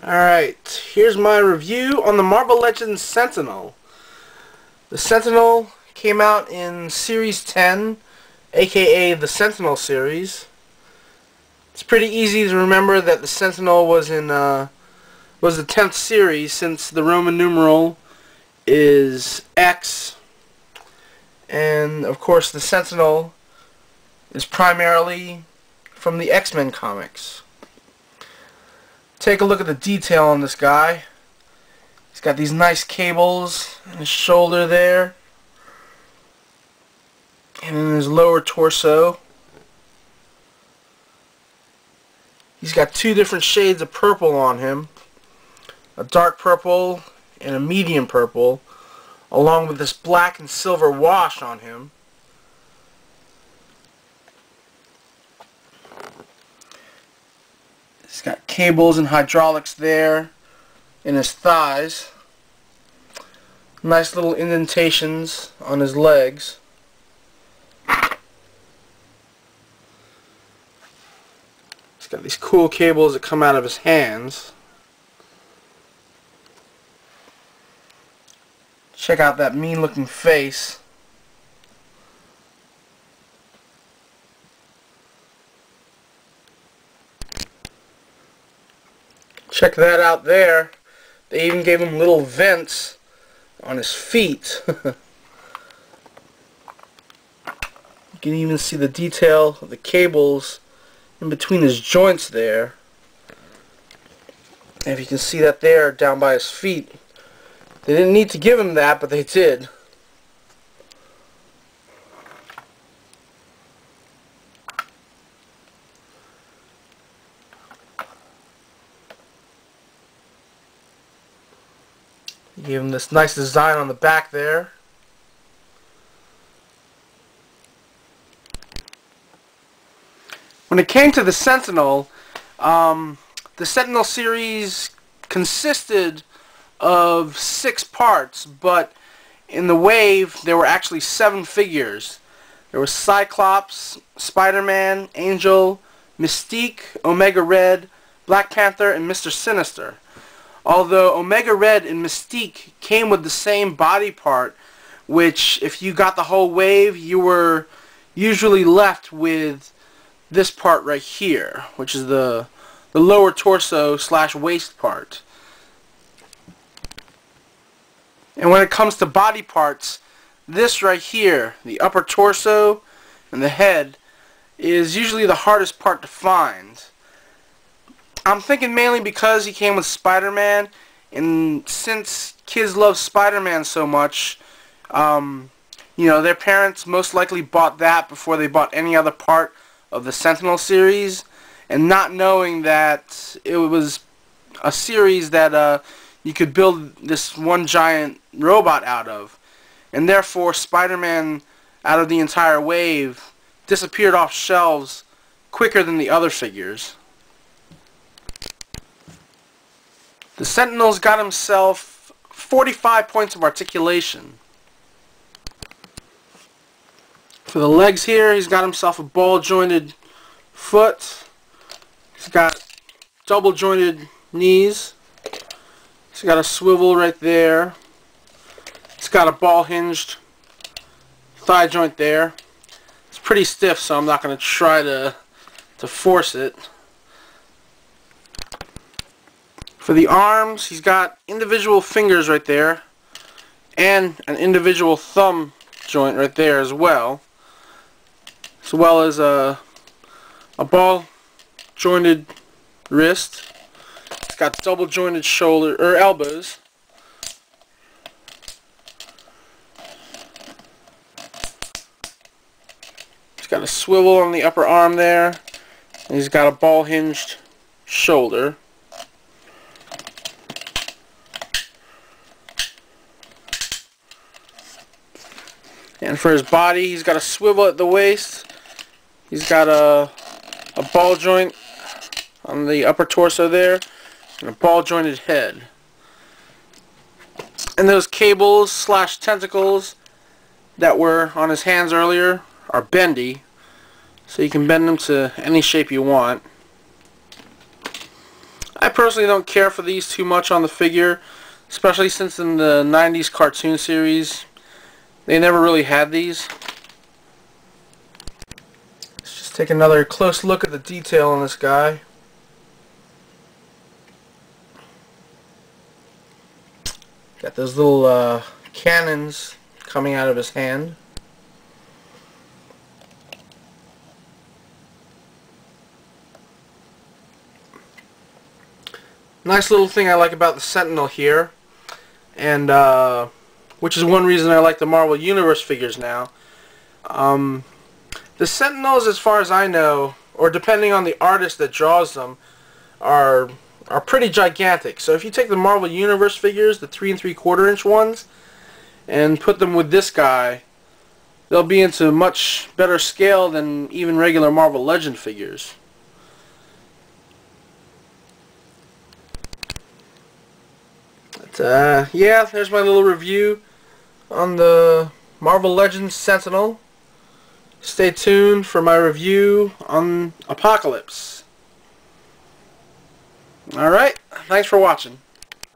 Alright, here's my review on the Marvel Legends Sentinel. The Sentinel came out in Series 10, aka the Sentinel series. It's pretty easy to remember that the Sentinel was the 10th series, since the Roman numeral is X, and of course the Sentinel is primarily from the X-Men comics. Take a look at the detail on this guy. He's got these nice cables in his shoulder there, and in his lower torso. He's got two different shades of purple on him, a dark purple and a medium purple, along with this black and silver wash on him. He's got cables and hydraulics there in his thighs. Nice little indentations on his legs. He's got these cool cables that come out of his hands. Check out that mean looking face. Check that out there. They even gave him little vents on his feet. You can even see the detail of the cables in between his joints there. And if you can see that there down by his feet. They didn't need to give him that, but they did. Gave him this nice design on the back there. When it came to the Sentinel series consisted of 6 parts, but in the wave there were actually 7 figures. There was Cyclops, Spider-Man, Angel, Mystique, Omega Red, Black Panther, and Mr. Sinister. Although Omega Red and Mystique came with the same body part, which if you got the whole wave, you were usually left with this part right here, which is the lower torso / waist part. And when it comes to body parts, this right here, the upper torso and the head, is usually the hardest part to find. I'm thinking mainly because he came with Spider-Man, and since kids love Spider-Man so much, you know, their parents most likely bought that before they bought any other part of the Sentinel series, and not knowing that it was a series that you could build this one giant robot out of, and therefore Spider-Man, out of the entire wave, disappeared off shelves quicker than the other figures. The Sentinel's got himself 45 points of articulation. For the legs here, he's got himself a ball-jointed foot. He's got double-jointed knees. He's got a swivel right there. He's got a ball-hinged thigh joint there. It's pretty stiff, so I'm not going to try to force it. For the arms, he's got individual fingers right there, and an individual thumb joint right there as well as a ball jointed wrist. He's got double jointed elbows. He's got a swivel on the upper arm there, and he's got a ball hinged shoulder. And for his body, he's got a swivel at the waist. He's got a ball joint on the upper torso there, and a ball jointed head. And those cables / tentacles that were on his hands earlier are bendy, so you can bend them to any shape you want. I personally don't care for these too much on the figure, especially since in the 90s cartoon series they never really had these. Let's just take another close look at the detail on this guy. Got those little cannons coming out of his hand. Nice little thing I like about the Sentinel here, and which is one reason I like the Marvel Universe figures now. The Sentinels, as far as I know, or depending on the artist that draws them, are pretty gigantic. So if you take the Marvel Universe figures, the 3 3/4 inch ones, and put them with this guy, they'll be into much better scale than even regular Marvel Legend figures. But, yeah, there's my little review on the Marvel Legends Sentinel. Stay tuned for my review on Apocalypse. Alright, thanks for watching.